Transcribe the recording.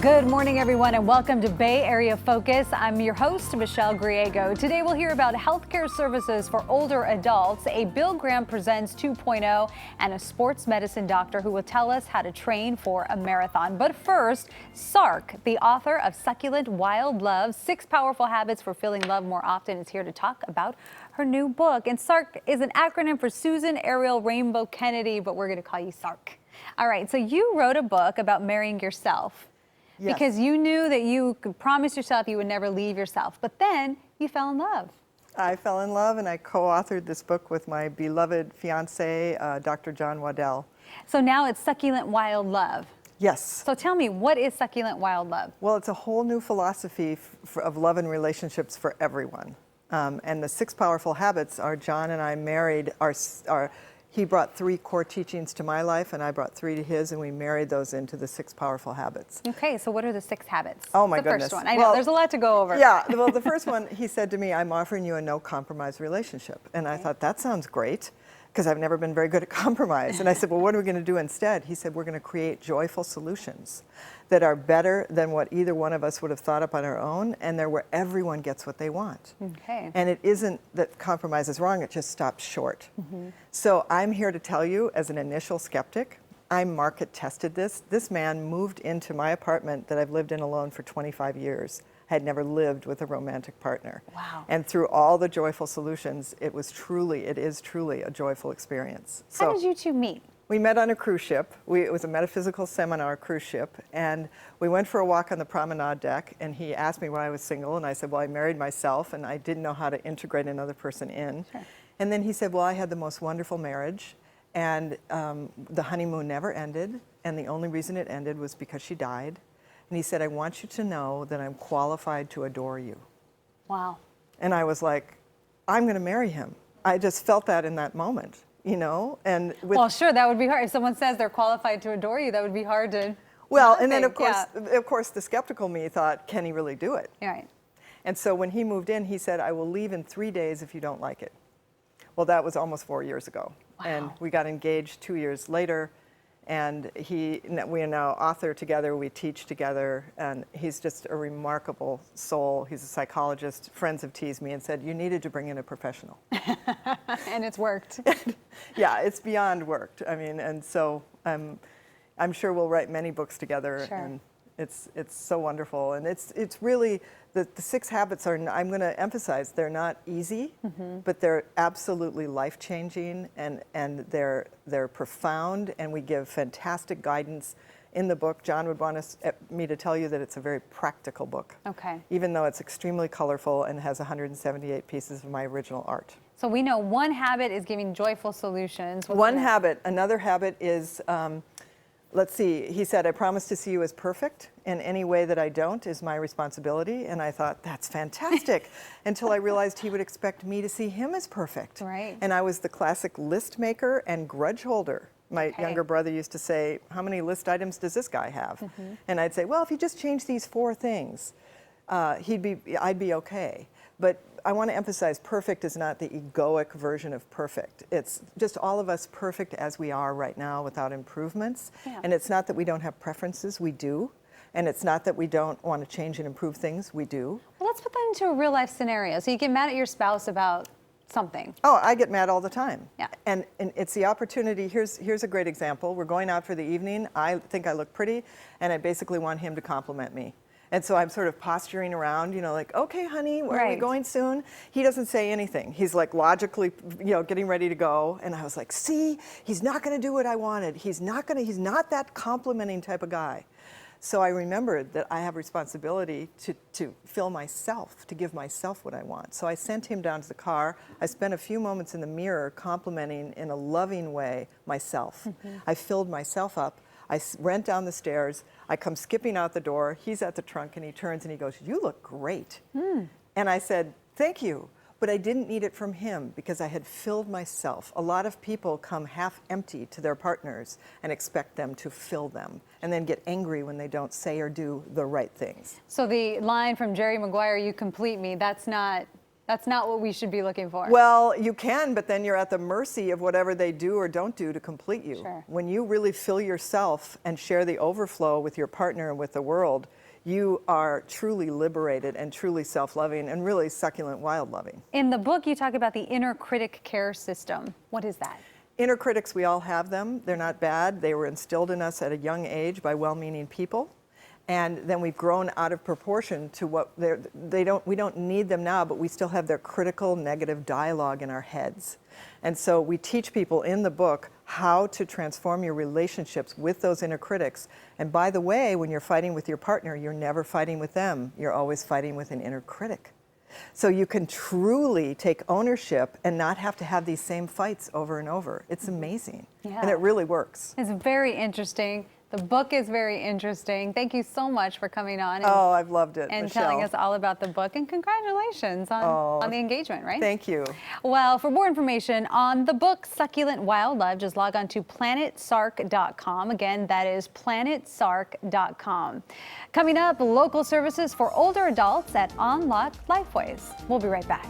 Good morning, everyone, and welcome to Bay Area Focus. I'm your host, Michelle Griego. Today, we'll hear about healthcare services for older adults, a Bill Graham Presents 2.0, and a sports medicine doctor who will tell us how to train for a marathon. But first, SARK, the author of Succulent, Wild Love, 6 Powerful Habits for Feeling Love More Often, is here to talk about her new book. And SARK is an acronym for Susan Ariel Rainbow Kennedy, but we're going to call you SARK. All right, so you wrote a book about marrying yourself. Yes. Because you knew that you could promise yourself you would never leave yourself, but then you fell in love. I fell in love, and I co-authored this book with my beloved fiance, Dr. John Waddell. So now it's Succulent Wild Love. Yes. So tell me, what is Succulent Wild Love? Well, it's a whole new philosophy of love and relationships for everyone. And the 6 powerful habits are John and I married he brought 3 core teachings to my life, and I brought 3 to his, and we married those into the 6 powerful habits. Okay, so what are the 6 habits? Oh my goodness. The first one. I know, there's a lot to go over. Yeah, well, the first one, he said to me, I'm offering you a no compromise relationship. And I thought, that sounds great, because I've never been very good at compromise. And I said, well, what are we going to do instead? He said, we're going to create joyful solutions that are better than what either one of us would have thought up on our own, and they're where everyone gets what they want. Okay. And it isn't that compromise is wrong, it just stops short. Mm-hmm. So I'm here to tell you, as an initial skeptic, I market tested this. This man moved into my apartment that I've lived in alone for 25 years. Had never lived with a romantic partner. Wow. And through all the joyful solutions, it is truly a joyful experience. How did you two meet? We met on a cruise ship. It was a metaphysical seminar cruise ship, and we went for a walk on the promenade deck, and he asked me why I was single, and I said, well, I married myself, and I didn't know how to integrate another person in. Sure. And then he said, well, I had the most wonderful marriage, and the honeymoon never ended, and the only reason it ended was because she died. And he said, I want you to know that I'm qualified to adore you. Wow. And I was like, I'm going to marry him. I just felt that in that moment. You know, and well, sure, that would be hard. If someone says they're qualified to adore you, that would be hard to. Well, and then of course, the skeptical me thought, can he really do it? Right. And so when he moved in, he said, I will leave in 3 days if you don't like it. Well, that was almost 4 years ago. Wow. And we got engaged 2 years later, and we are now author together, we teach together, and he's just a remarkable soul. He's a psychologist. Friends have teased me and said, you needed to bring in a professional. And it's worked. Yeah, it's beyond worked. I mean, and so I'm sure we'll write many books together. Sure. And it's so wonderful. And it's really, the 6 habits are, I'm going to emphasize, they're not easy, but they're absolutely life-changing, and they're profound, and we give fantastic guidance in the book. John would want me to tell you that it's a very practical book. Okay. Even though it's extremely colorful and has 178 pieces of my original art. So we know one habit is giving joyful solutions. One habit. Another habit is, let's see, he said, I promise to see you as perfect, and any way that I don't is my responsibility. And I thought, that's fantastic, until I realized he would expect me to see him as perfect. Right. And I was the classic list maker and grudge holder. My younger brother used to say, how many list items does this guy have? And I'd say, well, if he just changed these 4 things, I'd be okay. But I want to emphasize, perfect is not the egoic version of perfect. It's just all of us perfect as we are right now without improvements. Yeah. And it's not that we don't have preferences, we do. And it's not that we don't want to change and improve things, we do. Well, let's put that into a real life scenario. So you get mad at your spouse about something. Oh, I get mad all the time. Yeah. And it's the opportunity. Here's a great example. We're going out for the evening. I think I look pretty, and I basically want him to compliment me. And so I'm sort of posturing around, you know, like, okay, honey, where are we going soon? He doesn't say anything. He's like logically, you know, getting ready to go. And I was like, see, he's not going to do what I wanted. He's not that complimenting type of guy. So I remembered that I have responsibility to fill myself, to give myself what I want. So I sent him down to the car. I spent a few moments in the mirror complimenting in a loving way myself. I filled myself up. I went down the stairs. I come skipping out the door. He's at the trunk, and he turns and he goes, you look great. And I said, thank you. But I didn't need it from him because I had filled myself. A lot of people come half empty to their partners and expect them to fill them, and then get angry when they don't say or do the right things. So the line from Jerry Maguire, you complete me, that's not That's not what we should be looking for. Well, you can, but then you're at the mercy of whatever they do or don't do to complete you. Sure. When you really fill yourself and share the overflow with your partner and with the world, you are truly liberated and truly self-loving and really succulent wild loving. In the book, you talk about the inner critic care system. What is that? Inner critics, we all have them. They're not bad. They were instilled in us at a young age by well-meaning people. And then we've grown out of proportion to what we don't need them now, but we still have their critical negative dialogue in our heads. And so we teach people in the book how to transform your relationships with those inner critics. And by the way, when you're fighting with your partner, you're never fighting with them. You're always fighting with an inner critic. So you can truly take ownership and not have to have these same fights over and over. It's amazing. Yeah. And it really works. It's very interesting. The book is very interesting. Thank you so much for coming on. And, I've loved it, and Michelle. telling us all about the book. And congratulations on the engagement, right? Thank you. Well, for more information on the book, Succulent Wild Love, just log on to planetsark.com. Again, that is planetsark.com. Coming up, local services for older adults at Unlock Lifeways. We'll be right back.